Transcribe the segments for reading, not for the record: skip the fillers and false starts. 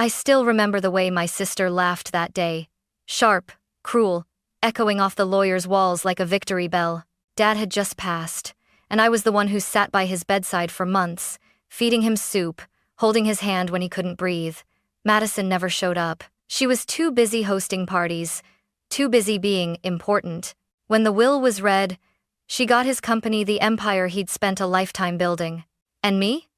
I still remember the way my sister laughed that day. Sharp, cruel, echoing off the lawyer's walls like a victory bell. Dad had just passed, and I was the one who sat by his bedside for months, feeding him soup, holding his hand when he couldn't breathe. Madison never showed up. She was too busy hosting parties, too busy being important. When the will was read, she got his company the empire he'd spent a lifetime building. And me?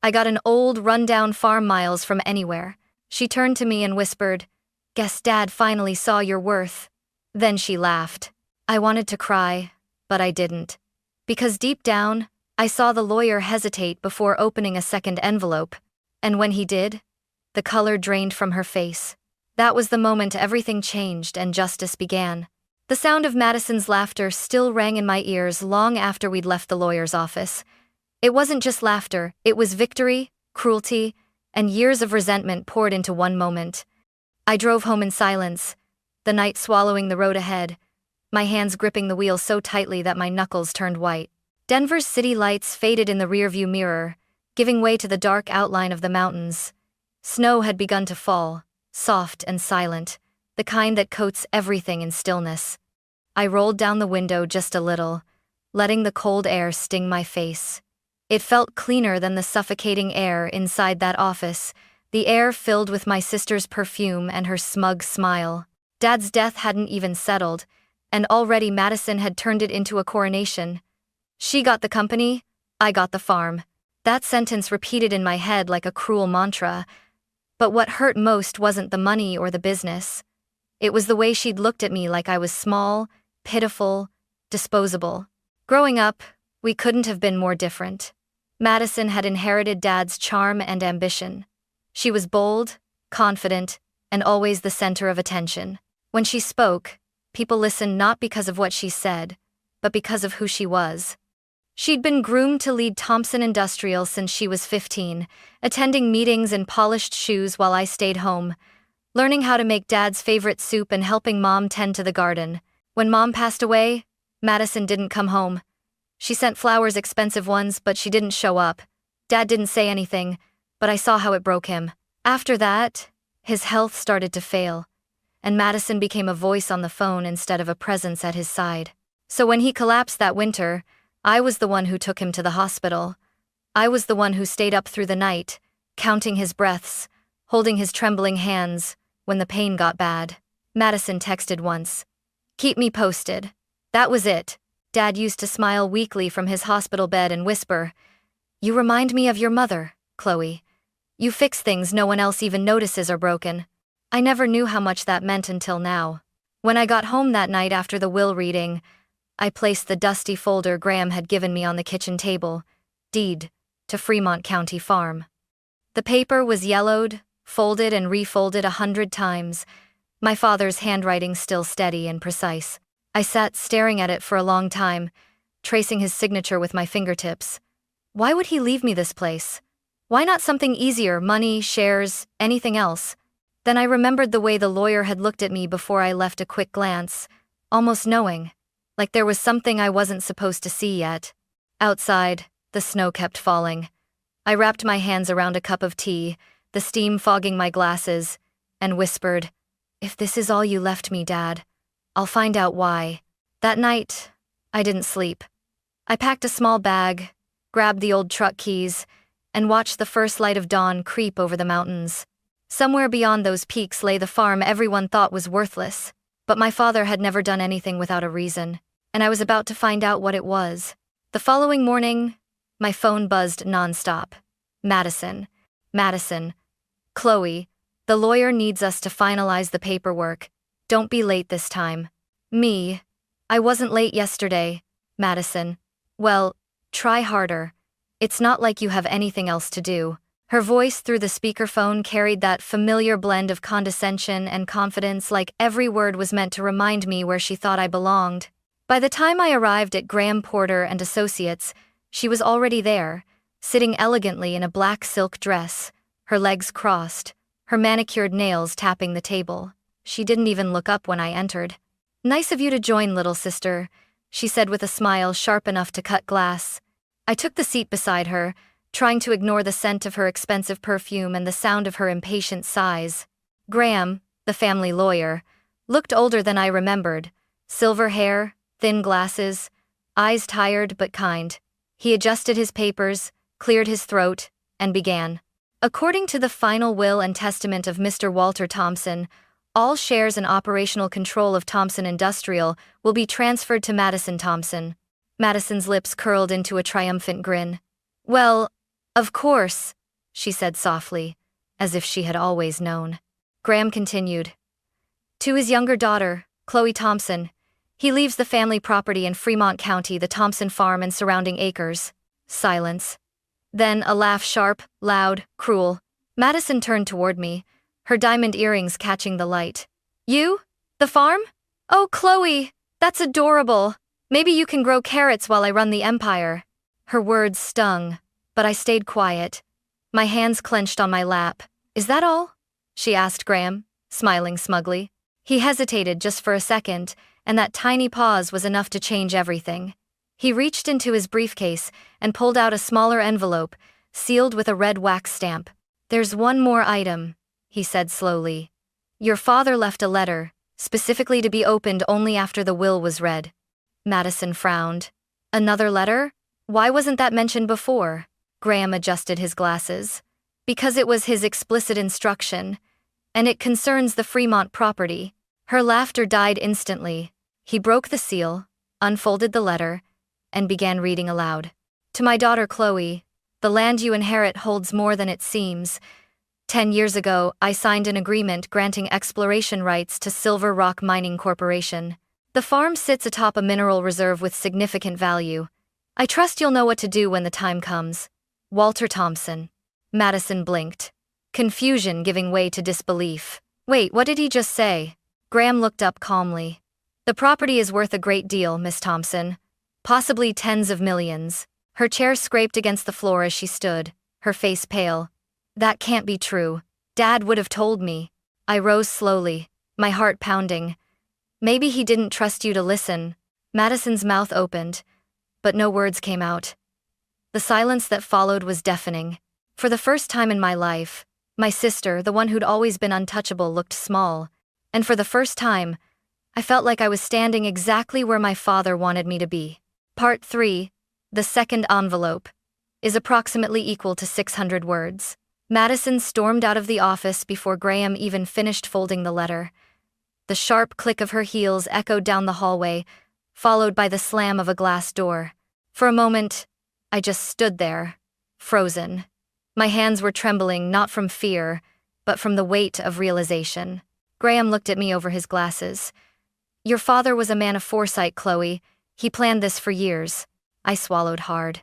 I got an old, run-down farm miles from anywhere. She turned to me and whispered, "Guess Dad finally saw your worth." Then she laughed. I wanted to cry, but I didn't. Because deep down, I saw the lawyer hesitate before opening a second envelope. And when he did, the color drained from her face. That was the moment everything changed and justice began. The sound of Madison's laughter still rang in my ears long after we'd left the lawyer's office. It wasn't just laughter, it was victory, cruelty, and years of resentment poured into one moment. I drove home in silence, the night swallowing the road ahead, my hands gripping the wheel so tightly that my knuckles turned white. Denver's city lights faded in the rearview mirror, giving way to the dark outline of the mountains. Snow had begun to fall, soft and silent, the kind that coats everything in stillness. I rolled down the window just a little, letting the cold air sting my face. It felt cleaner than the suffocating air inside that office, the air filled with my sister's perfume and her smug smile. Dad's death hadn't even settled, and already Madison had turned it into a coronation. She got the company, I got the farm. That sentence repeated in my head like a cruel mantra. But what hurt most wasn't the money or the business. It was the way she'd looked at me like I was small, pitiful, disposable. Growing up, we couldn't have been more different. Madison had inherited Dad's charm and ambition. She was bold, confident, and always the center of attention. When she spoke, people listened not because of what she said, but because of who she was. She'd been groomed to lead Thompson Industrial since she was 15, attending meetings in polished shoes while I stayed home, learning how to make Dad's favorite soup and helping Mom tend to the garden. When Mom passed away, Madison didn't come home. She sent flowers, expensive ones, but she didn't show up. Dad didn't say anything, but I saw how it broke him. After that, his health started to fail, and Madison became a voice on the phone instead of a presence at his side. So when he collapsed that winter, I was the one who took him to the hospital. I was the one who stayed up through the night, counting his breaths, holding his trembling hands when the pain got bad. Madison texted once, "Keep me posted." That was it. Dad used to smile weakly from his hospital bed and whisper, "You remind me of your mother, Chloe. You fix things no one else even notices are broken." I never knew how much that meant until now. When I got home that night after the will reading, I placed the dusty folder Graham had given me on the kitchen table, deed to Fremont County Farm. The paper was yellowed, folded and refolded 100 times, my father's handwriting still steady and precise. I sat staring at it for a long time, tracing his signature with my fingertips. Why would he leave me this place? Why not something easier, money, shares, anything else? Then I remembered the way the lawyer had looked at me before I left, a quick glance, almost knowing, like there was something I wasn't supposed to see yet. Outside, the snow kept falling. I wrapped my hands around a cup of tea, the steam fogging my glasses, and whispered, "If this is all you left me, Dad, I'll find out why." That night, I didn't sleep. I packed a small bag, grabbed the old truck keys, and watched the first light of dawn creep over the mountains. Somewhere beyond those peaks lay the farm everyone thought was worthless. But my father had never done anything without a reason, and I was about to find out what it was. The following morning, my phone buzzed nonstop. Madison. Madison. "Chloe, the lawyer needs us to finalize the paperwork. Don't be late this time." Me. "I wasn't late yesterday." Madison. "Well, try harder. It's not like you have anything else to do." Her voice through the speakerphone carried that familiar blend of condescension and confidence, like every word was meant to remind me where she thought I belonged. By the time I arrived at Graham Porter and Associates, she was already there, sitting elegantly in a black silk dress, her legs crossed, her manicured nails tapping the table. She didn't even look up when I entered. "Nice of you to join, little sister," she said with a smile sharp enough to cut glass. I took the seat beside her, trying to ignore the scent of her expensive perfume and the sound of her impatient sighs. Graham, the family lawyer, looked older than I remembered. Silver hair, thin glasses, eyes tired but kind. He adjusted his papers, cleared his throat, and began. According to the final will and testament of Mr. Walter Thompson, all shares and operational control of Thompson Industrial will be transferred to Madison Thompson. Madison's lips curled into a triumphant grin. Well, of course, she said softly, as if she had always known. Graham continued. To his younger daughter, Chloe Thompson, he leaves the family property in Fremont County, the Thompson farm and surrounding acres. Silence. Then a laugh, sharp, loud, cruel. Madison turned toward me, her diamond earrings catching the light. You? The farm? Oh, Chloe, that's adorable. Maybe you can grow carrots while I run the empire. Her words stung, but I stayed quiet. My hands clenched on my lap. Is that all? She asked Graham, smiling smugly. He hesitated just for a second, and that tiny pause was enough to change everything. He reached into his briefcase and pulled out a smaller envelope, sealed with a red wax stamp. There's one more item, he said slowly. Your father left a letter, specifically to be opened only after the will was read. Madison frowned. Another letter? Why wasn't that mentioned before? Graham adjusted his glasses. Because it was his explicit instruction, and it concerns the Fremont property. Her laughter died instantly. He broke the seal, unfolded the letter, and began reading aloud. To my daughter Chloe, the land you inherit holds more than it seems. 10 years ago, I signed an agreement granting exploration rights to Silver Rock Mining Corporation. The farm sits atop a mineral reserve with significant value. I trust you'll know what to do when the time comes. Walter Thompson. Madison blinked, confusion giving way to disbelief. Wait, what did he just say? Graham looked up calmly. The property is worth a great deal, Miss Thompson. Possibly tens of millions. Her chair scraped against the floor as she stood, her face pale. That can't be true. Dad would have told me. I rose slowly, my heart pounding. Maybe he didn't trust you to listen. Madison's mouth opened, but no words came out. The silence that followed was deafening. For the first time in my life, my sister, the one who'd always been untouchable, looked small. And for the first time, I felt like I was standing exactly where my father wanted me to be. Part 3, the second envelope, is approximately equal to 600 words. Madison stormed out of the office before Graham even finished folding the letter. The sharp click of her heels echoed down the hallway, followed by the slam of a glass door. For a moment, I just stood there, frozen. My hands were trembling not from fear, but from the weight of realization. Graham looked at me over his glasses. Your father was a man of foresight, Chloe. He planned this for years. I swallowed hard.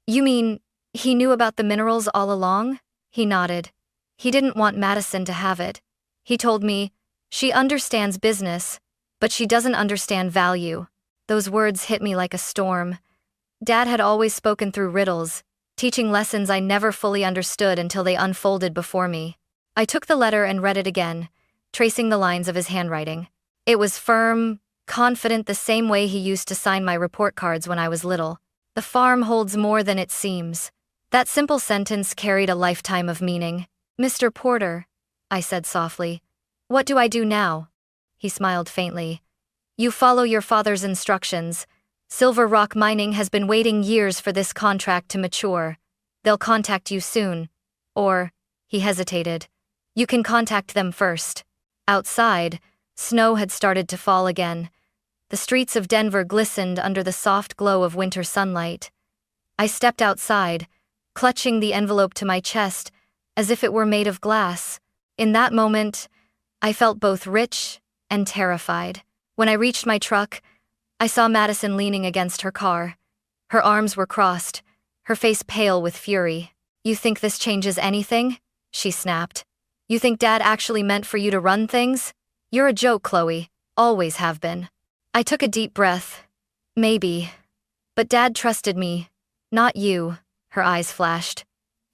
You mean, he knew about the minerals all along? He nodded. He didn't want Madison to have it. He told me, she understands business, but she doesn't understand value. Those words hit me like a storm. Dad had always spoken through riddles, teaching lessons I never fully understood until they unfolded before me. I took the letter and read it again, tracing the lines of his handwriting. It was firm, confident, the same way he used to sign my report cards when I was little. The farm holds more than it seems. That simple sentence carried a lifetime of meaning. Mr. Porter, I said softly, what do I do now? He smiled faintly. You follow your father's instructions. Silver Rock Mining has been waiting years for this contract to mature. They'll contact you soon. Or, he hesitated, you can contact them first. Outside, snow had started to fall again. The streets of Denver glistened under the soft glow of winter sunlight. I stepped outside, clutching the envelope to my chest, as if it were made of glass. In that moment, I felt both rich and terrified. When I reached my truck, I saw Madison leaning against her car. Her arms were crossed, her face pale with fury. You think this changes anything? She snapped. You think Dad actually meant for you to run things? You're a joke, Chloe. Always have been. I took a deep breath. Maybe. But Dad trusted me. Not you, her eyes flashed.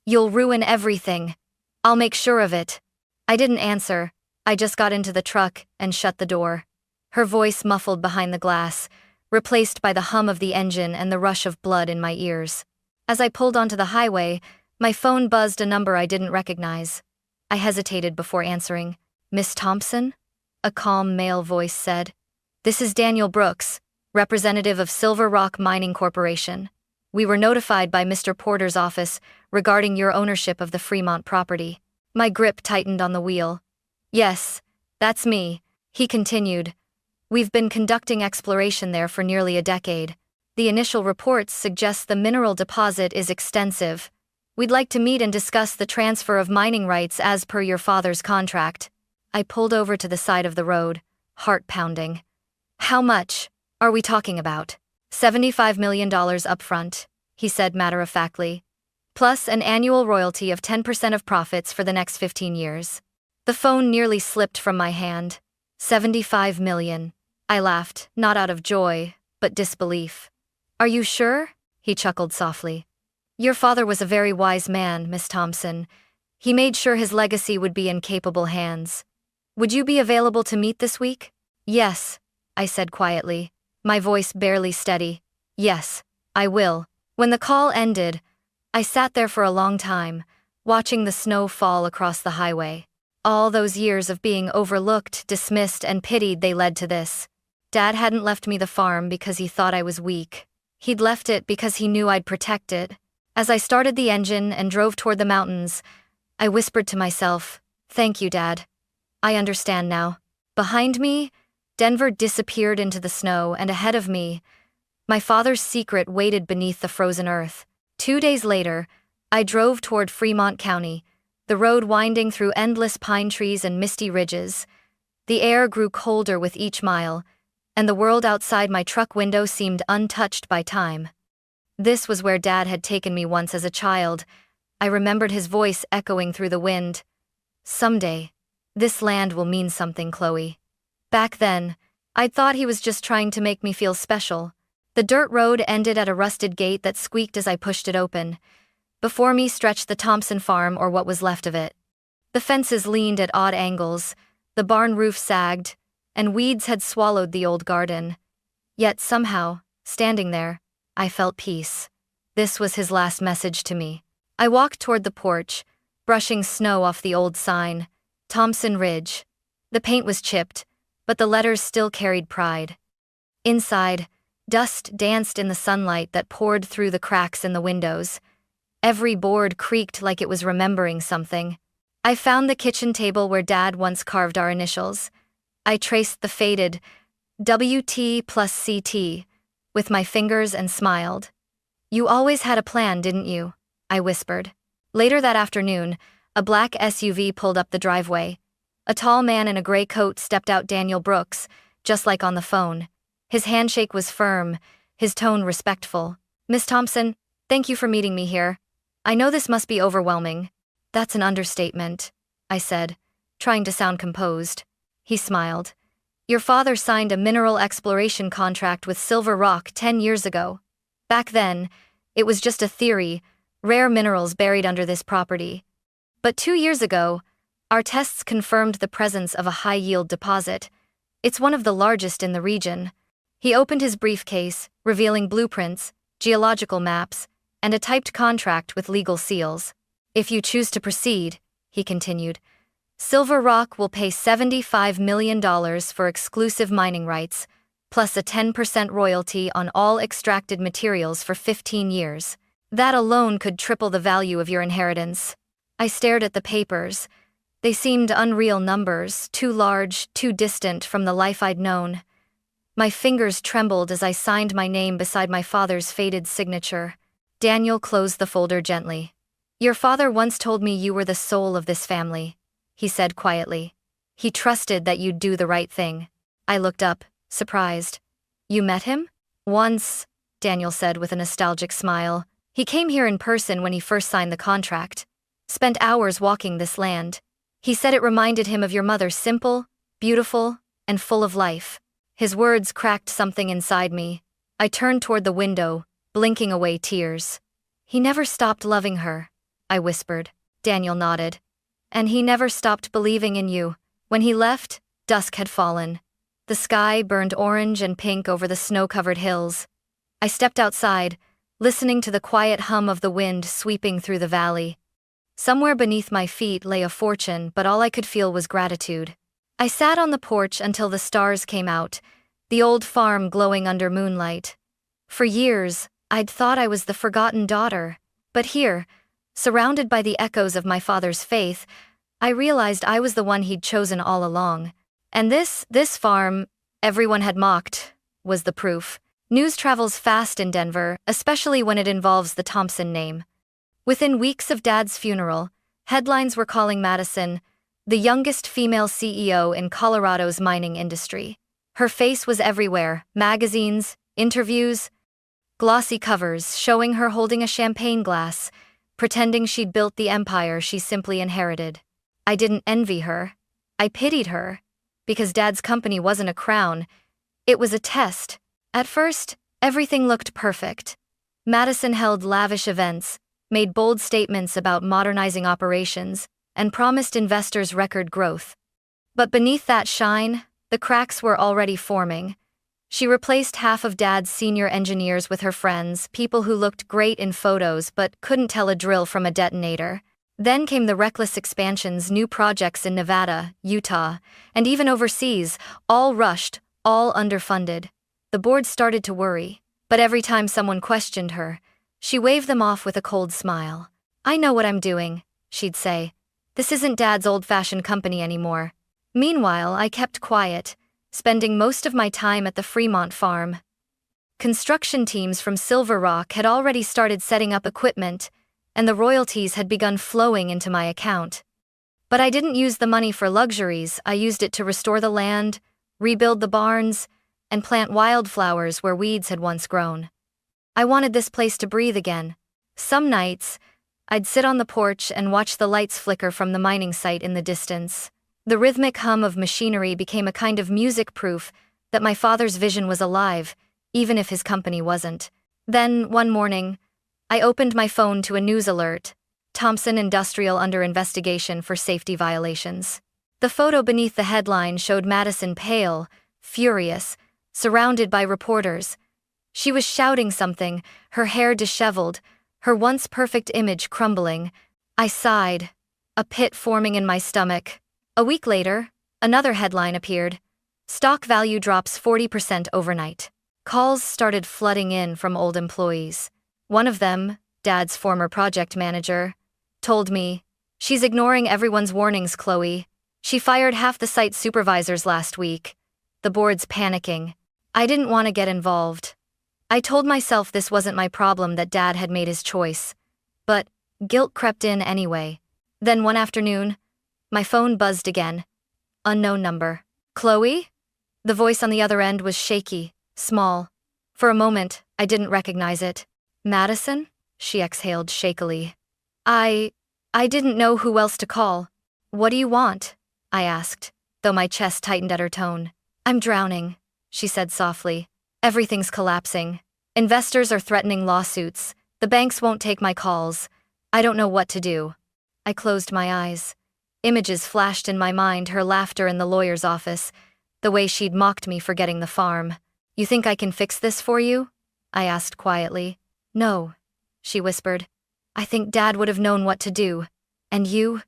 You'll ruin everything. I'll make sure of it. I didn't answer. I just got into the truck and shut the door. Her voice muffled behind the glass, replaced by the hum of the engine and the rush of blood in my ears. As I pulled onto the highway, my phone buzzed a number I didn't recognize. I hesitated before answering. "Miss Thompson?" A calm male voice said. "This is Daniel Brooks, representative of Silver Rock Mining Corporation. We were notified by Mr. Porter's office regarding your ownership of the Fremont property." My grip tightened on the wheel. "Yes, that's me," he continued. "We've been conducting exploration there for nearly a decade. The initial reports suggest the mineral deposit is extensive. We'd like to meet and discuss the transfer of mining rights as per your father's contract." I pulled over to the side of the road, heart pounding. "How much are we talking about?" $75 million upfront, he said matter-of-factly, plus an annual royalty of 10% of profits for the next 15 years. The phone nearly slipped from my hand. 75 million. I laughed, not out of joy, but disbelief. "Are you sure?" He chuckled softly. "Your father was a very wise man, Miss Thompson. He made sure his legacy would be in capable hands. Would you be available to meet this week?" "Yes," I said quietly, my voice barely steady. "Yes, I will." When the call ended, I sat there for a long time, watching the snow fall across the highway. All those years of being overlooked, dismissed, and pitied, they led to this. Dad hadn't left me the farm because he thought I was weak. He'd left it because he knew I'd protect it. As I started the engine and drove toward the mountains, I whispered to myself, "Thank you, Dad. I understand now." Behind me, Denver disappeared into the snow, and ahead of me, my father's secret waited beneath the frozen earth. 2 days later, I drove toward Fremont County, the road winding through endless pine trees and misty ridges. The air grew colder with each mile, and the world outside my truck window seemed untouched by time. This was where Dad had taken me once as a child. I remembered his voice echoing through the wind. "Someday, this land will mean something, Chloe." Back then, I'd thought he was just trying to make me feel special. The dirt road ended at a rusted gate that squeaked as I pushed it open. Before me stretched the Thompson farm, or what was left of it. The fences leaned at odd angles, the barn roof sagged, and weeds had swallowed the old garden. Yet somehow, standing there, I felt peace. This was his last message to me. I walked toward the porch, brushing snow off the old sign, Thompson Ridge. The paint was chipped, but the letters still carried pride. Inside, dust danced in the sunlight that poured through the cracks in the windows. Every board creaked like it was remembering something. I found the kitchen table where Dad once carved our initials. I traced the faded WT plus CT with my fingers and smiled. "You always had a plan, didn't you?" I whispered. Later that afternoon, a black SUV pulled up the driveway. A tall man in a gray coat stepped out. Daniel Brooks, just like on the phone. His handshake was firm, his tone respectful. "Miss Thompson, thank you for meeting me here. I know this must be overwhelming." "That's an understatement," I said, trying to sound composed. He smiled. "Your father signed a mineral exploration contract with Silver Rock 10 years ago. Back then, it was just a theory, rare minerals buried under this property. But 2 years ago, our tests confirmed the presence of a high-yield deposit. It's one of the largest in the region." He opened his briefcase, revealing blueprints, geological maps, and a typed contract with legal seals. "If you choose to proceed," he continued, "Silver Rock will pay $75 million for exclusive mining rights, plus a 10% royalty on all extracted materials for 15 years. That alone could triple the value of your inheritance." I stared at the papers. They seemed unreal numbers, too large, too distant from the life I'd known. My fingers trembled as I signed my name beside my father's faded signature. Daniel closed the folder gently. "Your father once told me you were the soul of this family," he said quietly. "He trusted that you'd do the right thing." I looked up, surprised. "You met him?" "Once," Daniel said with a nostalgic smile. "He came here in person when he first signed the contract. Spent hours walking this land. He said it reminded him of your mother, simple, beautiful, and full of life." His words cracked something inside me. I turned toward the window, blinking away tears. "He never stopped loving her," I whispered. Daniel nodded. "And he never stopped believing in you." When he left, dusk had fallen. The sky burned orange and pink over the snow-covered hills. I stepped outside, listening to the quiet hum of the wind sweeping through the valley. Somewhere beneath my feet lay a fortune, but all I could feel was gratitude. I sat on the porch until the stars came out, the old farm glowing under moonlight. For years, I'd thought I was the forgotten daughter, but here, surrounded by the echoes of my father's faith, I realized I was the one he'd chosen all along. And this farm, everyone had mocked, was the proof. News travels fast in Denver, especially when it involves the Thompson name. Within weeks of Dad's funeral, headlines were calling Madison the youngest female CEO in Colorado's mining industry. Her face was everywhere: magazines, interviews, glossy covers showing her holding a champagne glass, pretending she'd built the empire she simply inherited. I didn't envy her. I pitied her. Because Dad's company wasn't a crown, it was a test. At first, everything looked perfect. Madison held lavish events, made bold statements about modernizing operations, and promised investors record growth. But beneath that shine, the cracks were already forming. She replaced half of Dad's senior engineers with her friends, people who looked great in photos but couldn't tell a drill from a detonator. Then came the reckless expansions, new projects in Nevada, Utah, and even overseas, all rushed, all underfunded. The board started to worry, but every time someone questioned her, she waved them off with a cold smile. "I know what I'm doing," she'd say. "This isn't Dad's old-fashioned company anymore." Meanwhile, I kept quiet, spending most of my time at the Fremont farm. Construction teams from Silver Rock had already started setting up equipment, and the royalties had begun flowing into my account. But I didn't use the money for luxuries. I used it to restore the land, rebuild the barns, and plant wildflowers where weeds had once grown. I wanted this place to breathe again. Some nights, I'd sit on the porch and watch the lights flicker from the mining site in the distance. The rhythmic hum of machinery became a kind of music proof that my father's vision was alive, even if his company wasn't. Then, one morning, I opened my phone to a news alert: Thompson Industrial under investigation for safety violations. The photo beneath the headline showed Madison pale, furious, surrounded by reporters. She was shouting something, her hair disheveled, her once perfect image crumbling. I sighed, a pit forming in my stomach. A week later, another headline appeared: stock value drops 40% overnight. Calls started flooding in from old employees. One of them, Dad's former project manager, told me, "She's ignoring everyone's warnings, Chloe. She fired half the site supervisors last week." The board's panicking. I didn't want to get involved. I told myself this wasn't my problem, that Dad had made his choice. But guilt crept in anyway. Then one afternoon, my phone buzzed again. Unknown number. "Chloe?" The voice on the other end was shaky, small. For a moment, I didn't recognize it. "Madison?" she exhaled shakily. I didn't know who else to call. "What do you want?" I asked, though my chest tightened at her tone. "I'm drowning," she said softly. "Everything's collapsing. Investors are threatening lawsuits. The banks won't take my calls. I don't know what to do." I closed my eyes. Images flashed in my mind: her laughter in the lawyer's office, the way she'd mocked me for getting the farm. "You think I can fix this for you?" I asked quietly. "No," she whispered. "I think Dad would have known what to do. And you're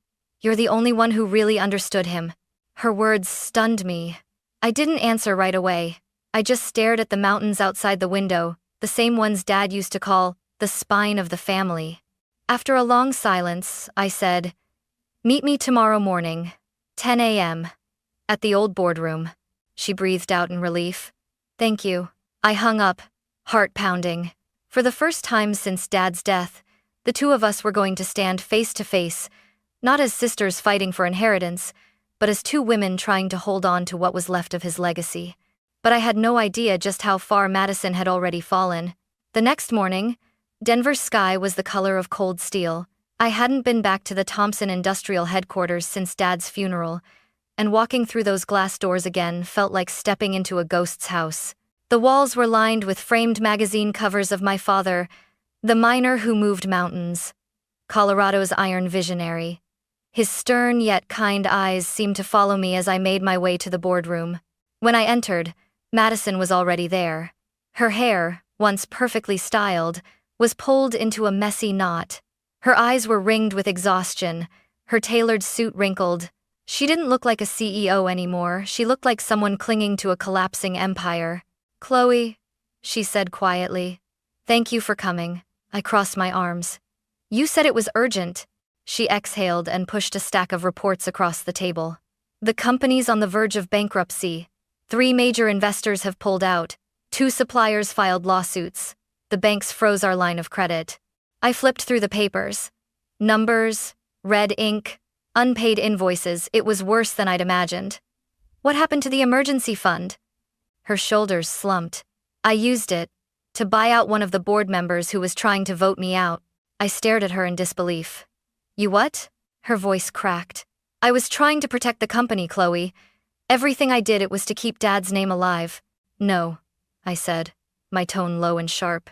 the only one who really understood him." Her words stunned me. I didn't answer right away. I just stared at the mountains outside the window, the same ones Dad used to call the spine of the family. After a long silence, I said, "Meet me tomorrow morning, 10 a.m., at the old boardroom." She breathed out in relief. "Thank you." I hung up, heart pounding. For the first time since Dad's death, the two of us were going to stand face to face, not as sisters fighting for inheritance, but as two women trying to hold on to what was left of his legacy. But I had no idea just how far Madison had already fallen. The next morning, Denver's sky was the color of cold steel. I hadn't been back to the Thompson Industrial headquarters since Dad's funeral, and walking through those glass doors again felt like stepping into a ghost's house. The walls were lined with framed magazine covers of my father, the miner who moved mountains, Colorado's iron visionary. His stern yet kind eyes seemed to follow me as I made my way to the boardroom. When I entered, Madison was already there. Her hair, once perfectly styled, was pulled into a messy knot. Her eyes were ringed with exhaustion, her tailored suit wrinkled. She didn't look like a CEO anymore, she looked like someone clinging to a collapsing empire. "Chloe," she said quietly. "Thank you for coming." I crossed my arms. "You said it was urgent." She exhaled and pushed a stack of reports across the table. "The company's on the verge of bankruptcy. 3 major investors have pulled out. 2 suppliers filed lawsuits. The banks froze our line of credit." I flipped through the papers. Numbers, red ink, unpaid invoices. It was worse than I'd imagined. "What happened to the emergency fund?" Her shoulders slumped. "I used it to buy out one of the board members who was trying to vote me out." I stared at her in disbelief. "You what?" Her voice cracked. "I was trying to protect the company, Chloe. Everything I did, it was to keep Dad's name alive." "No," I said, my tone low and sharp.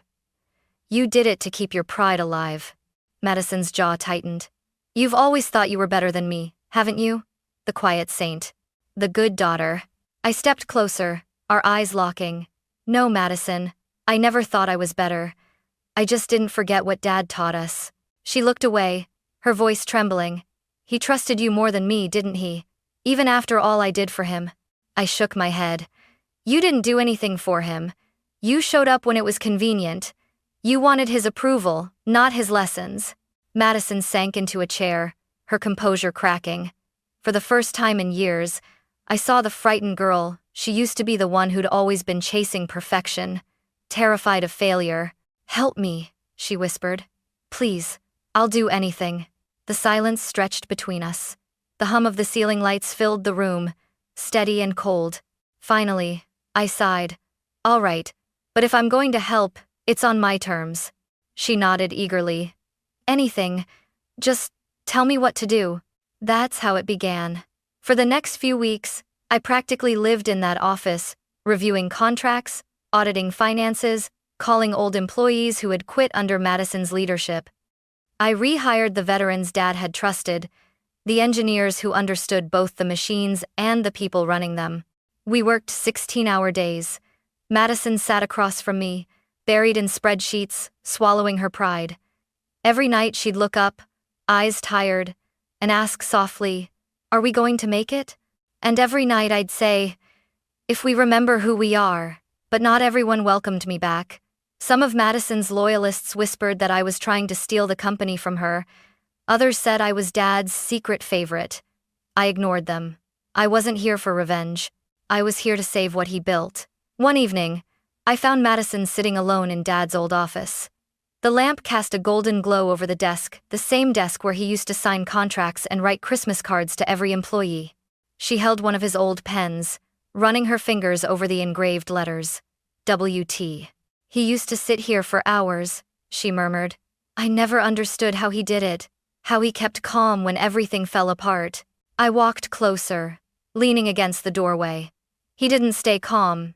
"You did it to keep your pride alive." Madison's jaw tightened. "You've always thought you were better than me, haven't you? The quiet saint. The good daughter." I stepped closer, our eyes locking. "No, Madison, I never thought I was better. I just didn't forget what Dad taught us." She looked away, her voice trembling. "He trusted you more than me, didn't he? Even after all I did for him." I shook my head. "You didn't do anything for him. You showed up when it was convenient. You wanted his approval, not his lessons." Madison sank into a chair, her composure cracking. For the first time in years, I saw the frightened girl. She used to be the one who'd always been chasing perfection, terrified of failure. "Help me," she whispered. "Please, I'll do anything." The silence stretched between us. The hum of the ceiling lights filled the room, steady and cold. Finally, I sighed. "All right, but if I'm going to help, it's on my terms." She nodded eagerly. "Anything. Just tell me what to do." That's how it began. For the next few weeks, I practically lived in that office, reviewing contracts, auditing finances, calling old employees who had quit under Madison's leadership. I rehired the veterans Dad had trusted, the engineers who understood both the machines and the people running them. We worked 16-hour days. Madison sat across from me, buried in spreadsheets, swallowing her pride. Every night she'd look up, eyes tired, and ask softly, "Are we going to make it?" And every night I'd say, "If we remember who we are." But not everyone welcomed me back. Some of Madison's loyalists whispered that I was trying to steal the company from her. Others said I was Dad's secret favorite. I ignored them. I wasn't here for revenge. I was here to save what he built. One evening, I found Madison sitting alone in Dad's old office. The lamp cast a golden glow over the desk, the same desk where he used to sign contracts and write Christmas cards to every employee. She held one of his old pens, running her fingers over the engraved letters. "WT. He used to sit here for hours," she murmured. "I never understood how he did it, how he kept calm when everything fell apart." I walked closer, leaning against the doorway. "He didn't stay calm.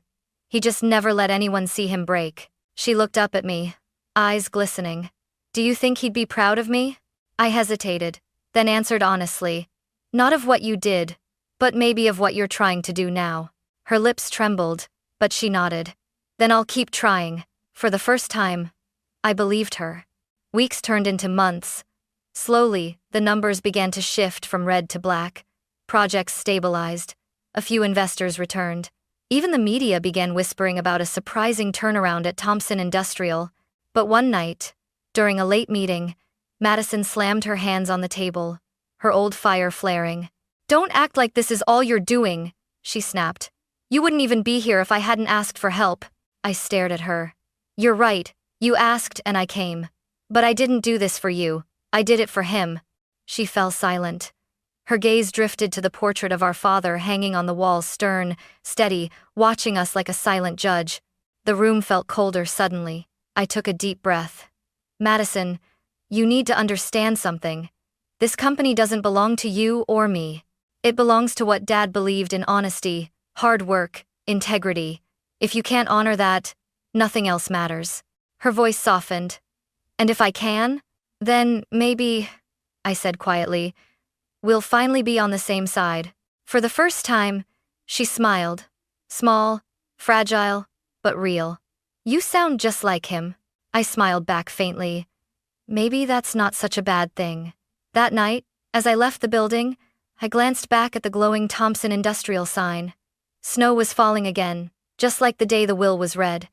He just never let anyone see him break." She looked up at me, eyes glistening. "Do you think he'd be proud of me?" I hesitated, then answered honestly, "Not of what you did, but maybe of what you're trying to do now." Her lips trembled, but she nodded. "Then I'll keep trying." For the first time, I believed her. Weeks turned into months. Slowly, the numbers began to shift from red to black. Projects stabilized. A few investors returned. Even the media began whispering about a surprising turnaround at Thompson Industrial. But one night, during a late meeting, Madison slammed her hands on the table, her old fire flaring. "Don't act like this is all you're doing," she snapped. "You wouldn't even be here if I hadn't asked for help." I stared at her. "You're right, you asked and I came. But I didn't do this for you, I did it for him." She fell silent. Her gaze drifted to the portrait of our father hanging on the wall, stern, steady, watching us like a silent judge. The room felt colder suddenly. I took a deep breath. "Madison, you need to understand something. This company doesn't belong to you or me. It belongs to what Dad believed in: honesty, hard work, integrity. If you can't honor that, nothing else matters." Her voice softened. "And if I can, then maybe," I said quietly, "we'll finally be on the same side." For the first time, she smiled. Small, fragile, but real. "You sound just like him." I smiled back faintly. Maybe that's not such a bad thing. That night, as I left the building, I glanced back at the glowing Thompson Industrial sign. Snow was falling again, just like the day the will was read.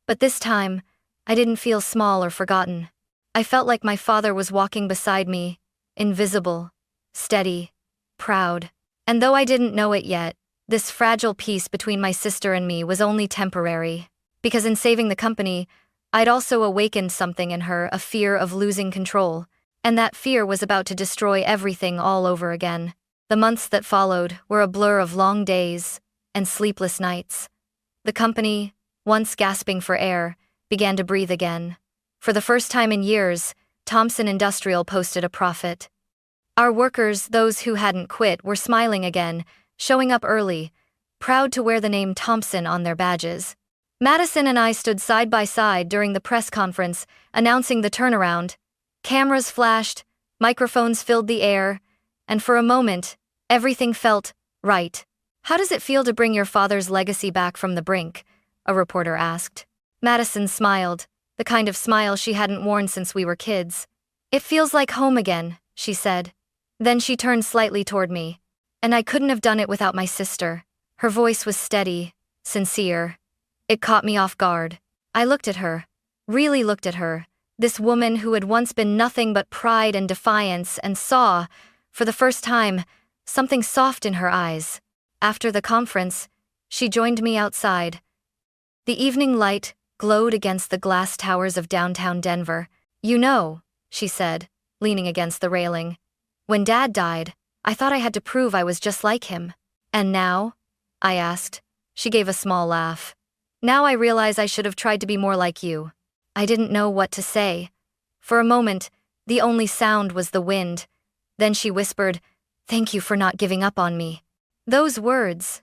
But this time, I didn't feel small or forgotten. I felt like my father was walking beside me, invisible, steady, proud. And though I didn't know it yet, this fragile peace between my sister and me was only temporary. Because in saving the company, I'd also awakened something in her, a fear of losing control. And that fear was about to destroy everything all over again. The months that followed were a blur of long days and sleepless nights. The company, once gasping for air, began to breathe again. For the first time in years, Thompson Industrial posted a profit. Our workers, those who hadn't quit, were smiling again, showing up early, proud to wear the name Thompson on their badges. Madison and I stood side by side during the press conference, announcing the turnaround. Cameras flashed, microphones filled the air, and for a moment, everything felt right. "How does it feel to bring your father's legacy back from the brink?" a reporter asked. Madison smiled, the kind of smile she hadn't worn since we were kids. "It feels like home again," she said. Then she turned slightly toward me. "And I couldn't have done it without my sister." Her voice was steady, sincere. It caught me off guard. I looked at her, really looked at her, this woman who had once been nothing but pride and defiance, and saw, for the first time, something soft in her eyes. After the conference, she joined me outside. The evening light glowed against the glass towers of downtown Denver. "You know," she said, leaning against the railing, "when Dad died, I thought I had to prove I was just like him. And now?" I asked. She gave a small laugh. "Now I realize I should have tried to be more like you." I didn't know what to say. For a moment, the only sound was the wind. Then she whispered, "Thank you for not giving up on me." Those words,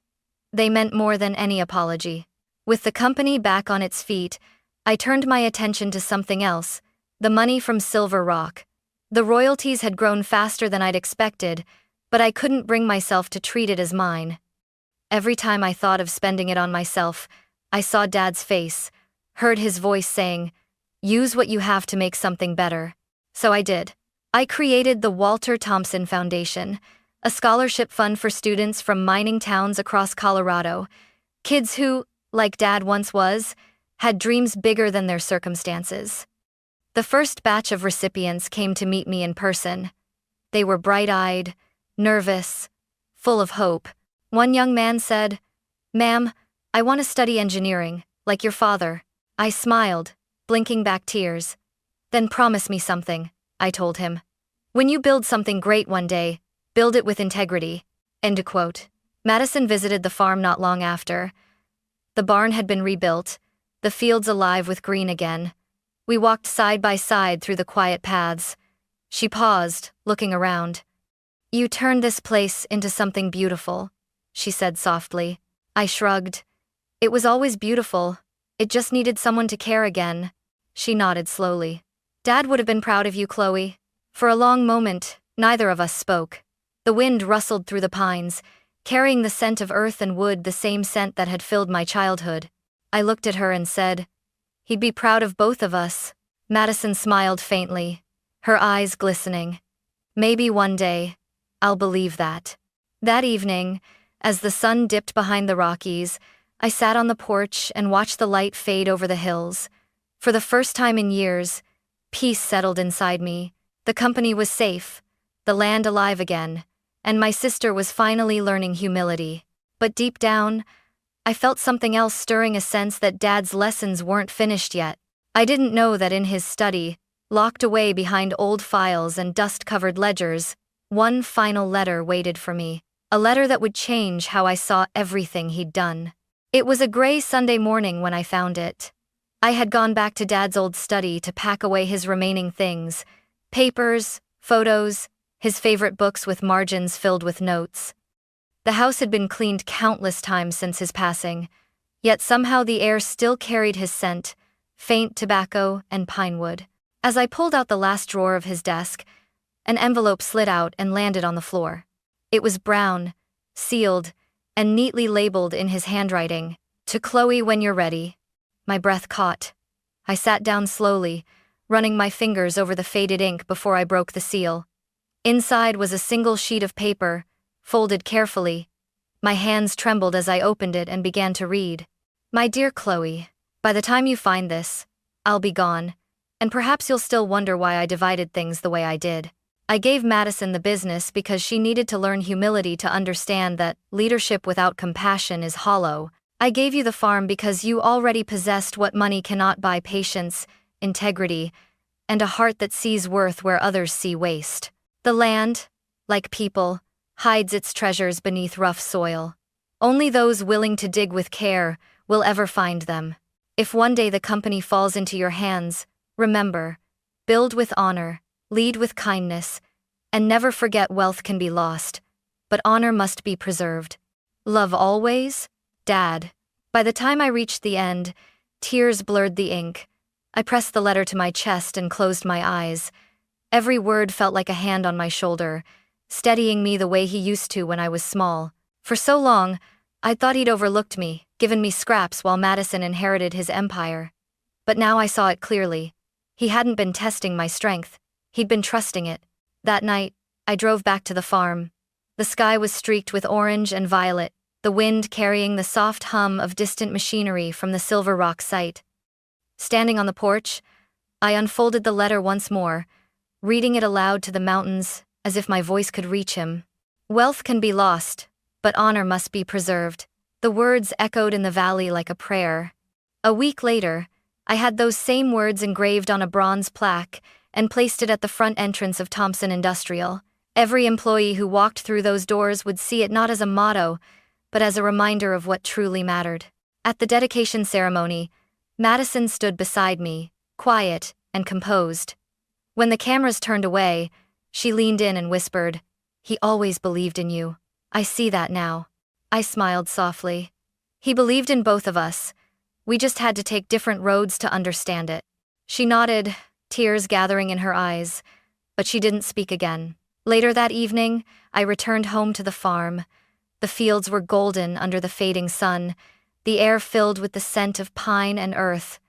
they meant more than any apology. With the company back on its feet, I turned my attention to something else, the money from Silver Rock. The royalties had grown faster than I'd expected, but I couldn't bring myself to treat it as mine. Every time I thought of spending it on myself, I saw Dad's face, heard his voice saying, "Use what you have to make something better." So I did. I created the Walter Thompson Foundation, a scholarship fund for students from mining towns across Colorado, kids who, like Dad once was, had dreams bigger than their circumstances. The first batch of recipients came to meet me in person. They were bright-eyed, nervous, full of hope. One young man said, "Ma'am, I want to study engineering, like your father." I smiled, blinking back tears. "Then promise me something," I told him. "When you build something great one day, build it with integrity." End quote. Madison visited the farm not long after. The barn had been rebuilt, the fields alive with green again. We walked side by side through the quiet paths. She paused, looking around. "You turned this place into something beautiful," she said softly. I shrugged. "It was always beautiful. It just needed someone to care again." She nodded slowly. "Dad would have been proud of you, Chloe." For a long moment, neither of us spoke. The wind rustled through the pines, carrying the scent of earth and wood, the same scent that had filled my childhood. I looked at her and said, "He'd be proud of both of us." Madison smiled faintly, her eyes glistening. "Maybe one day, I'll believe that." That evening, as the sun dipped behind the Rockies, I sat on the porch and watched the light fade over the hills. For the first time in years, peace settled inside me. The company was safe, the land alive again, and my sister was finally learning humility. But deep down, I felt something else stirring, a sense that Dad's lessons weren't finished yet. I didn't know that in his study, locked away behind old files and dust-covered ledgers, one final letter waited for me, a letter that would change how I saw everything he'd done. It was a gray Sunday morning when I found it. I had gone back to Dad's old study to pack away his remaining things, papers, photos, his favorite books with margins filled with notes. The house had been cleaned countless times since his passing, yet somehow the air still carried his scent, faint tobacco and pine wood. As I pulled out the last drawer of his desk, an envelope slid out and landed on the floor. It was brown, sealed, and neatly labeled in his handwriting, "To Chloe when you're ready." My breath caught. I sat down slowly, running my fingers over the faded ink before I broke the seal. Inside was a single sheet of paper, folded carefully. My hands trembled as I opened it and began to read. My dear Chloe, by the time you find this, I'll be gone, and perhaps you'll still wonder why I divided things the way I did. I gave Madison the business because she needed to learn humility to understand that leadership without compassion is hollow. I gave you the farm because you already possessed what money cannot buy: patience, integrity, and a heart that sees worth where others see waste. The land, like people, hides its treasures beneath rough soil. Only those willing to dig with care will ever find them. If one day the company falls into your hands, remember, build with honor, lead with kindness, and never forget wealth can be lost, but honor must be preserved. Love always, Dad. By the time I reached the end, tears blurred the ink. I pressed the letter to my chest and closed my eyes. Every word felt like a hand on my shoulder, steadying me the way he used to when I was small. For so long, I'd thought he'd overlooked me, given me scraps while Madison inherited his empire. But now I saw it clearly. He hadn't been testing my strength. He'd been trusting it. That night, I drove back to the farm. The sky was streaked with orange and violet, the wind carrying the soft hum of distant machinery from the Silver Rock site. Standing on the porch, I unfolded the letter once more, reading it aloud to the mountains as if my voice could reach him. Wealth can be lost, but honor must be preserved. The words echoed in the valley like a prayer. A week later, I had those same words engraved on a bronze plaque and placed it at the front entrance of Thompson Industrial. Every employee who walked through those doors would see it not as a motto, but as a reminder of what truly mattered. At the dedication ceremony, Madison stood beside me, quiet and composed. When the cameras turned away, she leaned in and whispered, "He always believed in you. I see that now." I smiled softly. He believed in both of us. We just had to take different roads to understand it. She nodded, tears gathering in her eyes, but she didn't speak again. Later that evening, I returned home to the farm. The fields were golden under the fading sun, the air filled with the scent of pine and earth.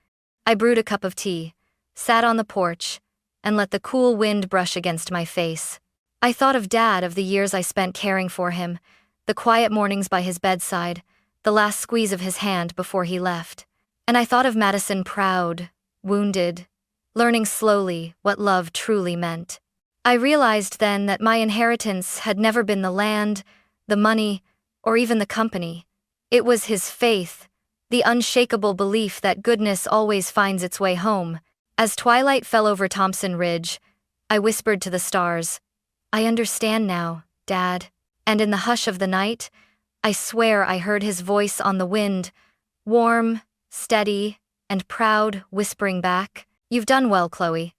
I brewed a cup of tea, sat on the porch, and let the cool wind brush against my face. I thought of Dad, of the years I spent caring for him, the quiet mornings by his bedside, the last squeeze of his hand before he left. And I thought of Madison, proud, wounded, learning slowly what love truly meant. I realized then that my inheritance had never been the land, the money, or even the company. It was his faith, the unshakable belief that goodness always finds its way home. As twilight fell over Thompson Ridge, I whispered to the stars, "I understand now, Dad." And in the hush of the night, I swear I heard his voice on the wind, warm, steady, and proud, whispering back, "You've done well, Chloe.